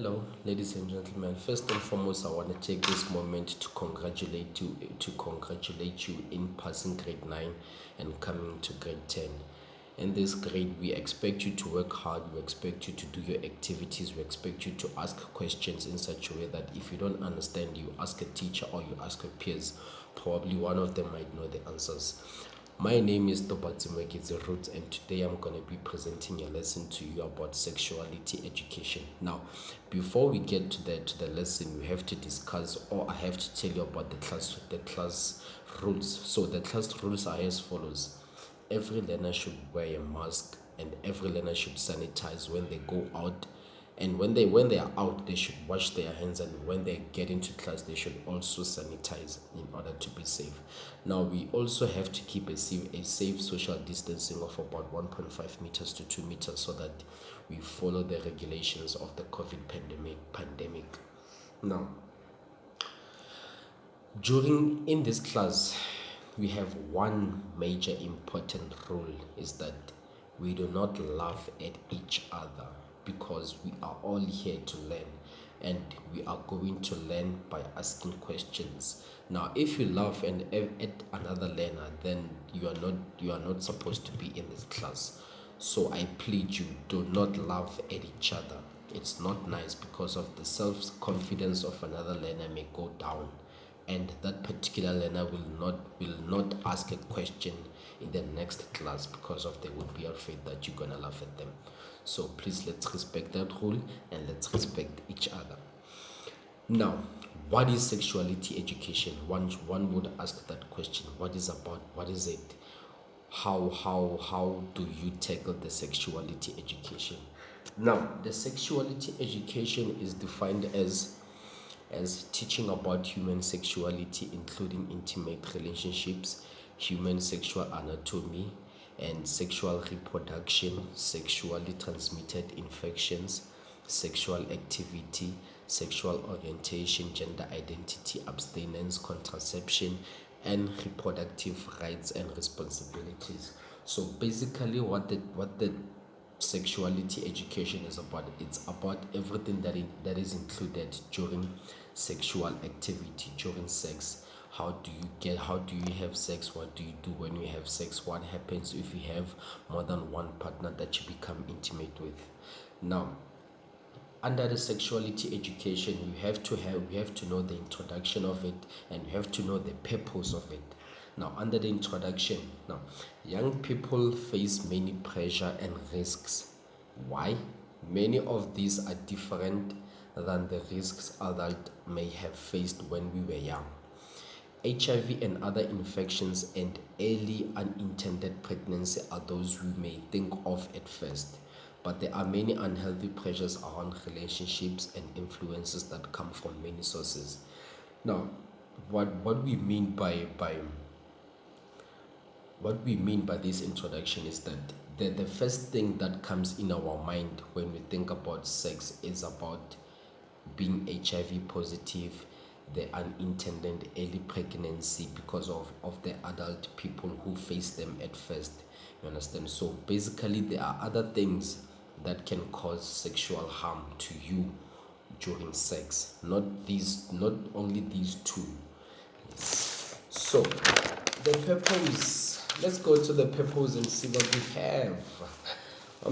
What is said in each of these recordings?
Hello, ladies and gentlemen. First and foremost, I want to take this moment to congratulate you in passing grade 9 and coming to grade 10. In this grade, we expect you to work hard, we expect you to do your activities, we expect you to ask questions in such a way that if you don't understand, you ask a teacher or you ask your peers. Probably one of them might know the answers. My name is Tobatsumekitze Roots, and today I'm going to be presenting a lesson to you about sexuality education. Now, before we get to the lesson, we have to discuss, or I have to tell you about the class rules. So the class rules are as follows: every learner should wear a mask, and every learner should sanitize when they go out, and when they are out, they should wash their hands, and when they get into class, they should also sanitize in order to be safe. Now, we also have to keep a safe social distancing of about 1.5 meters to 2 meters so that we follow the regulations of the COVID pandemic. Now, in this class, we have one major important rule, is that we do not laugh at each other, because we are all here to learn, and we are going to learn by asking questions. Now, if you laugh at another learner, then you are not supposed to be in this class. So I plead you, do not laugh at each other. It's not nice, because of the self-confidence of another learner may go down, and that particular learner will not ask a question in the next class, because they would be afraid that you're gonna laugh at them. So please, let's respect that rule and let's respect each other. Now, what is sexuality education? One would ask that question. What is it? How do you tackle the sexuality education? Now, the sexuality education is defined as teaching about human sexuality, including intimate relationships, human sexual anatomy and sexual reproduction, sexually transmitted infections, sexual activity, sexual orientation, gender identity, abstinence, contraception, and reproductive rights and responsibilities. So basically, what the sexuality education is about, it's about everything that is included during sexual activity, during sex. How do you have sex? What do you do when you have sex? What happens if you have more than one partner that you become intimate with? Now, under the sexuality education, we have to know the introduction of it, and you have to know the purpose of it. Now, under the introduction, young people face many pressure and risks. Why? Many of these are different than the risks adults may have faced when we were young. HIV and other infections and early unintended pregnancy are those we may think of at first, but there are many unhealthy pressures around relationships and influences that come from many sources. Now, what we mean by this introduction is that the first thing that comes in our mind when we think about sex is about being HIV positive, the unintended early pregnancy because of the adult people who face them at first. You understand? So basically, there are other things that can cause sexual harm to you during sex. Not only these two. So the purpose. Let's go to the purpose and see what we have.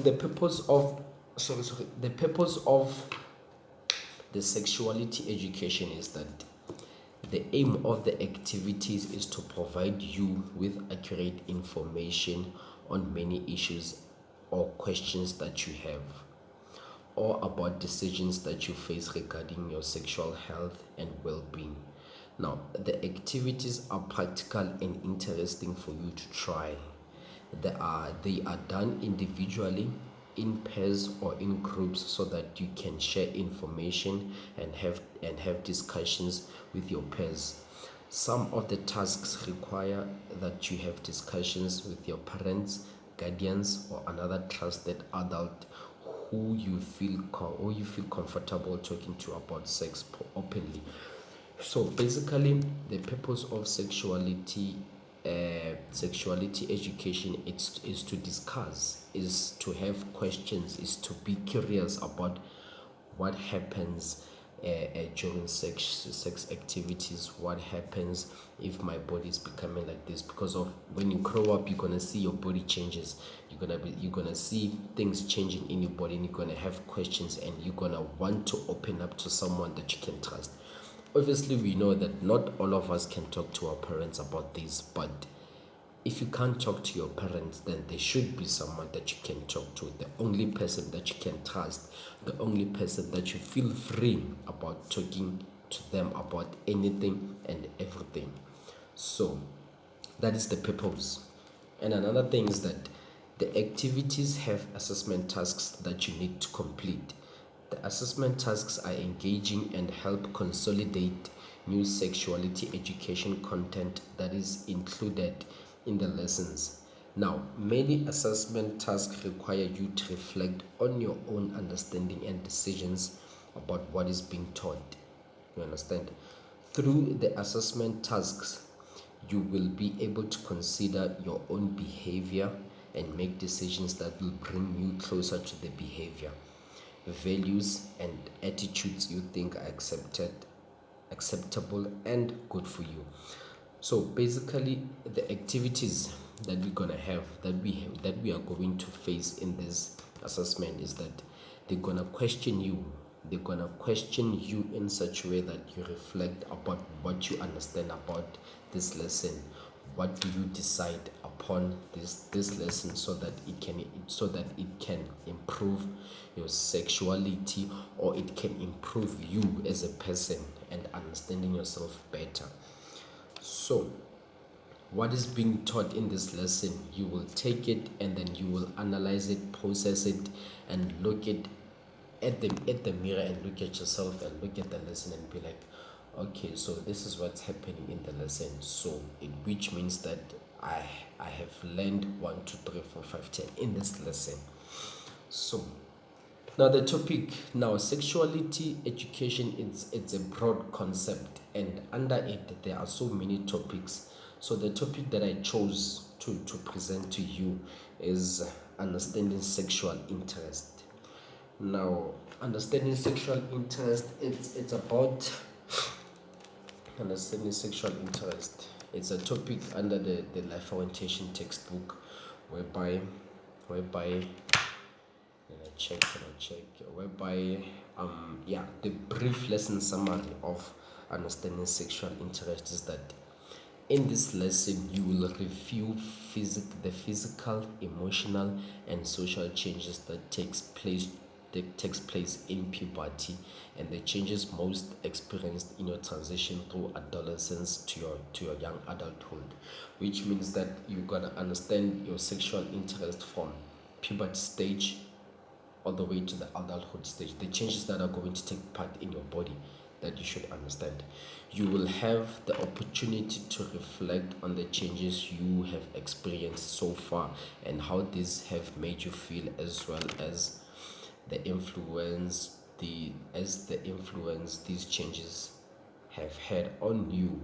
The purpose of the sexuality education is that the aim of the activities is to provide you with accurate information on many issues or questions that you have, or about decisions that you face regarding your sexual health and well-being. Now, the activities are practical and interesting for you to try. They are done individually, in pairs, or in groups, so that you can share information and have discussions with your peers. Some of the tasks require that you have discussions with your parents, guardians, or another trusted adult who you feel comfortable talking to about sex openly. So basically, the purpose of sexuality education is to discuss, is to have questions, is to be curious about what happens during sex activities, what happens if my body is becoming like this. Because of when you grow up, you're gonna see your body changes, you're gonna see things changing in your body, and you're gonna have questions, and you're gonna want to open up to someone that you can trust. Obviously, we know that not all of us can talk to our parents about this, but if you can't talk to your parents, then there should be someone that you can talk to, the only person that you can trust, the only person that you feel free about talking to them about anything and everything. So that is the purpose. And another thing is that the activities have assessment tasks that you need to complete. The assessment tasks are engaging and help consolidate new sexuality education content that is included in the lessons. Now, many assessment tasks require you to reflect on your own understanding and decisions about what is being taught. You understand? Through the assessment tasks, you will be able to consider your own behavior and make decisions that will bring you closer to the behavior, values, and attitudes you think are acceptable and good for you. So basically, the activities that we're gonna have, that we are going to face in this assessment, is that they're gonna question you. They're gonna question you in such a way that you reflect about what you understand about this lesson. What do you decide upon this lesson, so that it can improve your sexuality, or it can improve you as a person and understanding yourself better. So what is being taught in this lesson, you will take it and then you will analyze it, process it, and look at the mirror and look at yourself and look at the lesson and be like, okay, so this is what's happening in the lesson. So which means that I have learned 1, 2, 3, 4, 5, 10 in this lesson. So now the topic, now sexuality education, it's a broad concept, and under it there are so many topics. So the topic that I chose to present to you is understanding sexual interest. Now, understanding sexual interest, it's about understanding sexual interest. It's a topic under the life orientation textbook, whereby the brief lesson summary of understanding sexual interest is that in this lesson you will review the physical, emotional, and social changes that takes place in puberty, and the changes most experienced in your transition through adolescence to your young adulthood, which means that you're gonna understand your sexual interest from puberty stage all the way to the adulthood stage, the changes that are going to take part in your body that you should understand. You will have the opportunity to reflect on the changes you have experienced so far and how these have made you feel, as well as the influence these changes have had on you.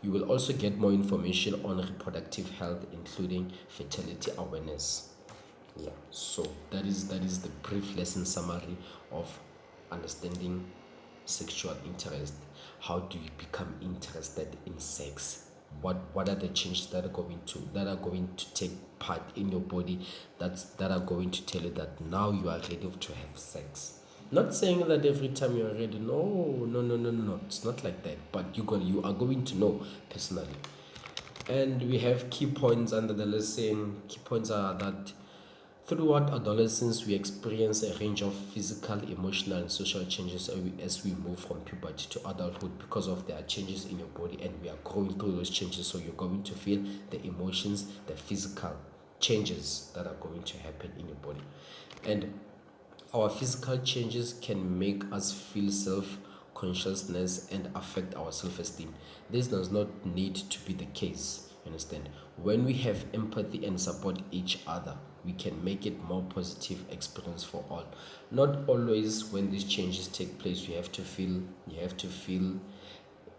You will also get more information on reproductive health, including fertility awareness. So that is the brief lesson summary of understanding sexual interest. How do you become interested in sex? What are the changes that are going to take part in your body, that are going to tell you that now you are ready to have sex? Not saying that every time you are ready. No. It's not like that. But you are going to know personally. And we have key points under the lesson. Key points are that throughout adolescence, we experience a range of physical, emotional, and social changes as we move from puberty to adulthood, because of there are changes in your body and we are going through those changes. So you're going to feel the emotions, the physical changes that are going to happen in your body. And our physical changes can make us feel self-consciousness and affect our self-esteem. This does not need to be the case. Understand? When we have empathy and support each other, we can make it more positive experience for all. Not always when these changes take place you have to feel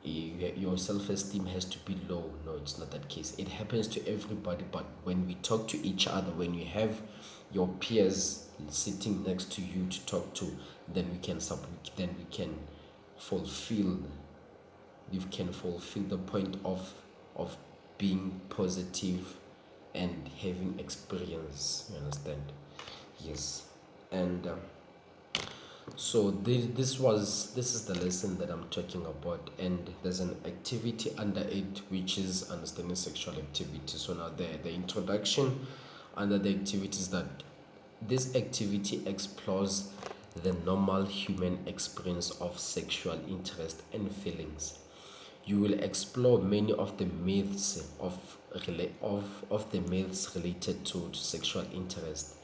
your self-esteem has to be low. No, it's not that case. It happens to everybody, but when we talk to each other, when you have your peers sitting next to you to talk to, then we can fulfill the point of being positive and having experience. You understand? Yes. And so this is the lesson that I'm talking about, and there's an activity under it which is understanding sexual activity. So now the introduction under the activity is that this activity explores the normal human experience of sexual interest and feelings. You will explore many of the myths of the myths related to sexual interest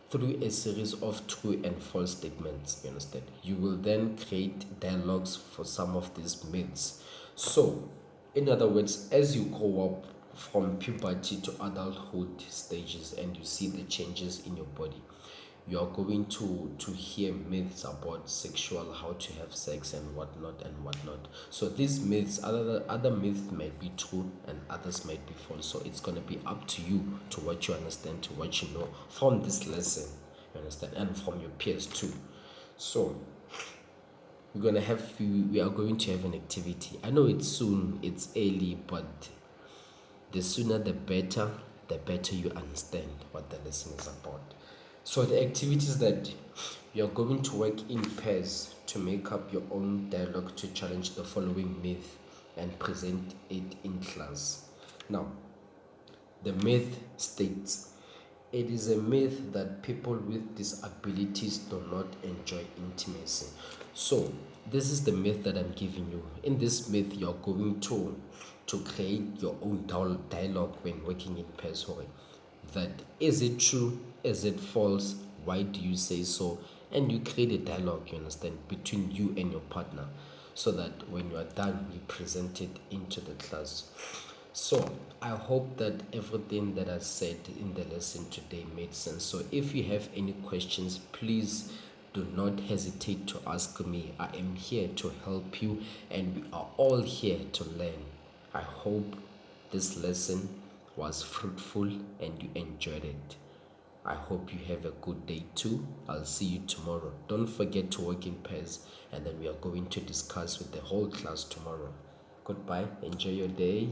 through a series of true and false statements. You understand? You will then create dialogues for some of these myths. So, in other words, as you grow up from puberty to adulthood stages and you see the changes in your body, you are going to hear myths about how to have sex and whatnot. So these myths, other myths might be true and others might be false. So it's going to be up to you to what you understand, to what you know from this lesson. You understand? And from your peers too. So we are going to have an activity. I know it's soon, it's early, but the sooner the better you understand what the lesson is about. So the activities that you're going to work in pairs to make up your own dialogue to challenge the following myth and present it in class. Now, the myth states, it is a myth that people with disabilities do not enjoy intimacy. So this is the myth that I'm giving you. In this myth, you're going to create your own dialogue when working in pairs. That is it true? Is it false? Why do you say so? And you create a dialogue, you understand, between you and your partner, so that when you are done, you present it into the class. So I hope that everything that I said in the lesson today made sense. So if you have any questions, please do not hesitate to ask me. I am here to help you, and we are all here to learn. I hope this lesson was fruitful and you enjoyed it. I hope you have a good day too. I'll see you tomorrow. Don't forget to work in pairs, and then we are going to discuss with the whole class tomorrow. Goodbye. Enjoy your day.